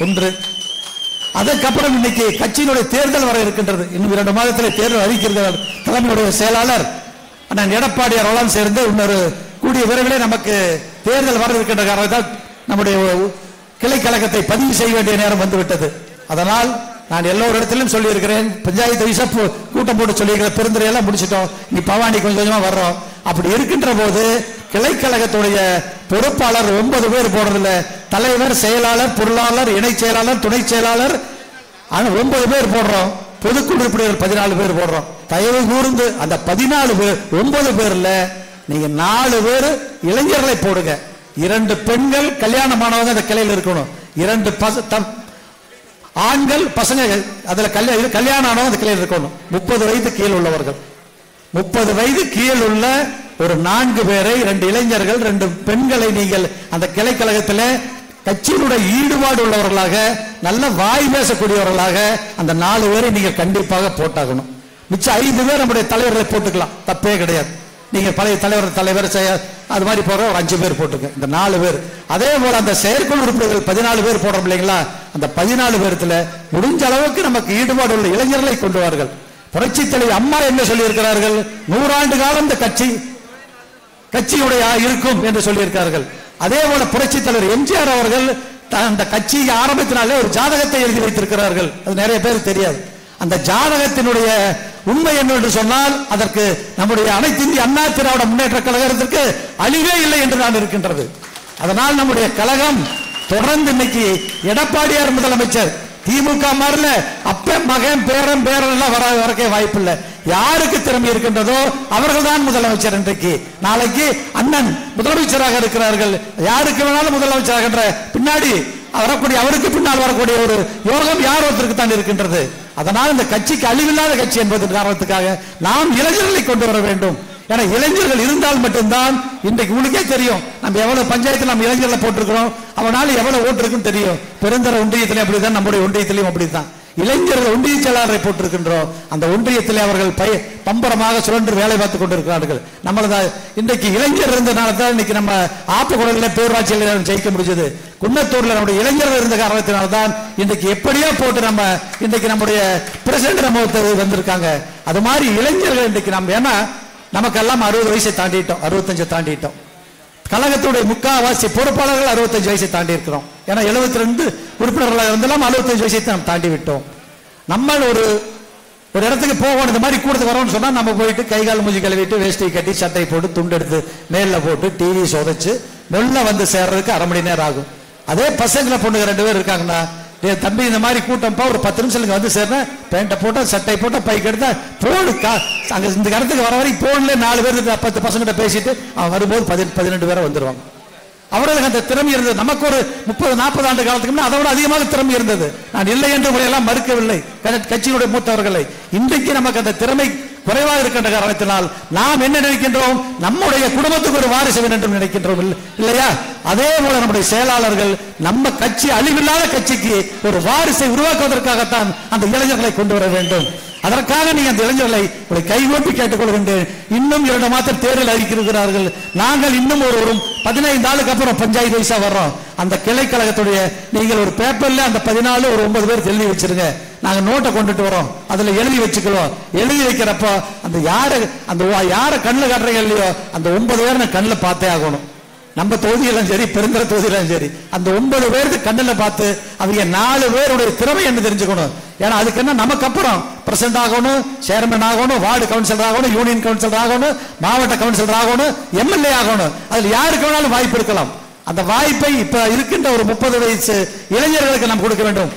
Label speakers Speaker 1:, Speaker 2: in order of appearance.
Speaker 1: ஒன்று. அதுக்கப்புறம் இன்னைக்கு கட்சியினுடைய தேர்தல் வர இருக்கின்றது. இன்னும் 2 மாதத்தில் தேர்தல் அறிவிக்கிறார் தலைமையுடைய செயலாளர் அண்ணன் எடப்பாடி அவர்களும் சேர்ந்து இன்னொரு கூடிய விரைவிலே நமக்கு தேர்தல் வர இருக்கின்ற காரணத்தால் நம்முடைய கிளை கழகத்தை பதிவு செய்ய வேண்டிய நேரம் வந்துவிட்டது. அதனால் நான் எல்லோரிடத்திலும் சொல்லி இருக்கிறேன், பஞ்சாயத்து விசப்பு கூட்டம் போட்டு சொல்லியிருக்கிற பெருந்துறையெல்லாம் முடிச்சிட்டோம், இனி பவானி கொஞ்சம் கொஞ்சமா வர்றோம். அப்படி இருக்கின்ற போது கிளை கழகத்துடைய பொறுப்பாளர் 9 பேர் போடுறதில்ல, தலைவர், செயலாளர், பொருளாளர், இணை செயலாளர், துணை செயலாளர் 9 பேர் போடுறோம். பொதுக்குழு உறுப்பினர்கள் 14 பேர் போடுறோம். தயவு கூர்ந்து அந்த 14 பேர் 9 பேர்ல நீங்க 4 பேர் இளைஞர்களை போடுங்க. 2 பெண்கள் கல்யாணமானவங்க அந்த கிளையில் இருக்கணும். 2 ஆண்கள் பசங்க அதுல கல்யாணம் ஆனவங்க அந்த கிளையில் இருக்கணும். 30 வயது கீழ் உள்ளவர்கள், 30 வயது கீழ் உள்ள ஒரு 4 பேரை, 2 இளைஞர்கள் 2 பெண்களை நீங்கள் அந்த கிளை கழகத்தில் கட்சியினுடைய ஈடுபாடு உள்ளவர்களாக, நல்ல வாய் பேசக்கூடியவர்களாக அந்த 4 பேரை நீங்கள் கண்டிப்பாக போட்டாகணும். மிச்சம் 5 பேர் நம்முடைய தலைவர்களை போட்டுக்கலாம், தப்பே கிடையாது. நீங்க பழைய தலைவர் அது மாதிரி போற ஒரு 5 பேர் போட்டுங்க, இந்த 4 பேர். அதே போல அந்த செயற்குழு உறுப்பினர்கள் 14 பேர் போடுறோம் இல்லைங்களா, அந்த 14 பேர்த்துல முடிஞ்ச அளவுக்கு நமக்கு ஈடுபாடு உள்ள இளைஞர்களை கொண்டு வார்கள். புரட்சி தலைவி அம்மா என்ன சொல்லி இருக்கிறார்கள், 100 ஆண்டு காலம் இந்த கட்சியுடைய இருக்கும் என்று சொல்லியிருக்கார்கள். அதே போல புரட்சி தலைவர் எம்ஜிஆர் அவர்கள் அந்த கட்சி ஆரம்பத்தினாலே ஒரு ஜாதகத்தை எழுதி வைத்திருக்கிறார்கள். அது நிறைய பேர் தெரியாது. அந்த ஜாதகத்தினுடைய உண்மை என்னவென்று சொன்னால் அதற்கு நம்முடைய அனைத்து இந்திய அண்ணா திராவிட முன்னேற்ற கழகத்திற்கு அழிவே இல்லை என்று தான் இருக்கின்றது. அதனால் நம்முடைய கழகம் தொடர்ந்து இன்னைக்கு எடப்பாடியார் முதலமைச்சர், திமுக மாறல, அப்ப மகன் பேரன் எல்லாம் வரக்கே வாய்ப்பு இல்லை. யாருக்கு திறமை இருக்கின்றதோ அவர்கள் தான் முதலமைச்சர். இன்றைக்கு நாளைக்கு அண்ணன் முதலமைச்சராக இருக்கிறார்கள். யாருக்கு வேணாலும் முதலமைச்சராக பின்னாடி அவருக்கு பின்னால் வரக்கூடிய ஒரு யோகம் யார் ஒருத்தருக்கு தான் இருக்கின்றது. அதனால் இந்த கட்சிக்கு அழிவில்லாத கட்சி என்பது காரணத்துக்காக நாம் இளைஞர்களை கொண்டு வர வேண்டும். ஏன்னா இளைஞர்கள் இருந்தால் மட்டும்தான் இன்றைக்கு உங்களுக்கே தெரியும் நம்ம எவ்வளவு பஞ்சாயத்தில் நம்ம இளைஞர்களை போட்டிருக்கிறோம், அவனால எவ்வளவு ஓட்டு இருக்குன்னு தெரியும். பெருந்தர ஒன்றியத்திலே அப்படிதான், நம்முடைய ஒன்றியத்திலையும் அப்படித்தான் இளைஞர்கள் ஒன்றிய செயலாளரை போட்டிருக்கின்றோம். அந்த ஒன்றியத்திலே அவர்கள் பம்பரமாக சுழன்று வேலை பார்த்துக் கொண்டிருக்கிறார்கள். நம்மளது இன்றைக்கு இளைஞர் இருந்தனால தான் இன்னைக்கு நம்ம ஆப்பகுடலில் பேரூராட்சியில் ஜெயிக்க முடிஞ்சது. குன்னத்தூர்ல நம்முடைய இளைஞர்கள் இருந்த காரணத்தினால்தான் இன்றைக்கு எப்படியோ போட்டு நம்ம இன்றைக்கு நம்முடைய பிரசிடண்ட் நம்ம வந்திருக்காங்க. அது மாதிரி இளைஞர்கள் இன்றைக்கு நம்ம, ஏன்னா நமக்கெல்லாம் 60 வயசை தாண்டிட்டோம், 65 தாண்டிட்டோம். கழகத்துடைய முக்காவாசி பொறுப்பாளர்கள் 65 வயசை தாண்டி இருக்கிறோம். ஏன்னா 72 உறுப்பினர்களாக இருந்தாலும் 65 வயசை நாம் தாண்டி விட்டோம். நம்ம ஒரு இடத்துக்கு போகணும், இந்த மாதிரி கூடத்துக்கு வரோம்னு சொன்னா நம்ம போயிட்டு கை கால் மூஞ்சி கழுவிட்டு வேஷ்டி கட்டி சட்டை போட்டு துண்டு எடுத்து மேல போட்டு டிவி சொதைச்சு மெல்ல வந்து சேர்றதுக்கு 1/2 மணி நேரம் ஆகும். அதே பசங்களை பொண்ணுங்க 2 பேர் இருக்காங்கன்னா, தம்பி இந்த மாதிரி கூட்டம்ப்பா ஒரு 10 நிமிஷம் வந்து சேர்றேன், பேண்ட்டை போட்டா சட்டை போட்டா பைக் எடுத்தா போடு அங்க இந்த இடத்துக்கு வர வரைக்கும் போன்ல 4 பேர் 10 பசங்கிட்ட பேசிட்டு அவன் வரும்போது 12 பேரை வந்துருவாங்க. அவர்களுக்கு அந்த திறமை இருந்தது. நமக்கு ஒரு 30-40 ஆண்டு காலத்துக்கு முன்னாடி அதை விட அதிகமாக திறமை இருந்தது. நான் இல்லை என்று முறையெல்லாம் மறுக்கவில்லை கட்சியினுடைய மூத்தவர்களை. இன்றைக்கு நமக்கு அந்த திறமை குறைவாக இருக்கின்ற காரணத்தினால் நாம் என்ன நினைக்கின்றோம், நம்முடைய குடும்பத்துக்கு ஒரு வாரிசு என்று நினைக்கின்றோம் இல்லையா? அதே போல நம்முடைய செயலாளர்கள் நம்ம கட்சி அழிவில்லாத கட்சிக்கு ஒரு வாரிசை உருவாக்குவதற்காகத்தான் அந்த இளைஞர்களை கொண்டு வர வேண்டும். அதற்காக நீங்க அந்த இளைஞர்களை கைகூப்பி கேட்டுக்கொள்கின்றேன். இன்னும் 2 மாதம் தேர்தல் அறிவிக்கிறார்கள். நாங்கள் இன்னும் ஒரு 15 நாளுக்கு அப்புறம் பஞ்சாயத்து வயசா வர்றோம். அந்த கிளை கழகத்துடைய நீங்கள் ஒரு பேப்பர்ல அந்த 14 ஒரு 9 பேர் எழுதி வச்சிருங்க. நாங்க நோட்டை கொண்டுட்டு வரோம், அதுல எழுதி வச்சுக்கிறோம். எழுதி வைக்கிறப்ப அந்த யார கண்ணில் காட்டுறீங்க இல்லையோ அந்த 9 பேர் நான் கண்ணில் பார்த்தே ஆகணும். நம்ம தொகுதியெல்லாம் சரி, பெருந்தர தொகுதியெல்லாம் சரி, அந்த 9 பேருக்கு கண்ணில் பார்த்து அவங்க 4 பேருடைய திறமை என்ன தெரிஞ்சுக்கணும். ஏன்னா அதுக்கு என்ன, நமக்கு அப்புறம் பிரசிடண்ட் ஆகணும், சேர்மன் ஆகணும், வார்டு கவுன்சிலர் ஆகணும், யூனியன் கவுன்சிலர் ஆகணும், மாவட்ட கவுன்சிலர் ஆகணும், எம்எல்ஏ ஆகணும். அதுல யாருக்கு வேணாலும் வாய்ப்பு இருக்கலாம். அந்த வாய்ப்பை இப்ப இருக்கின்ற ஒரு 30 வயசு இளைஞர்களுக்கு நாம் கொடுக்க வேண்டும்.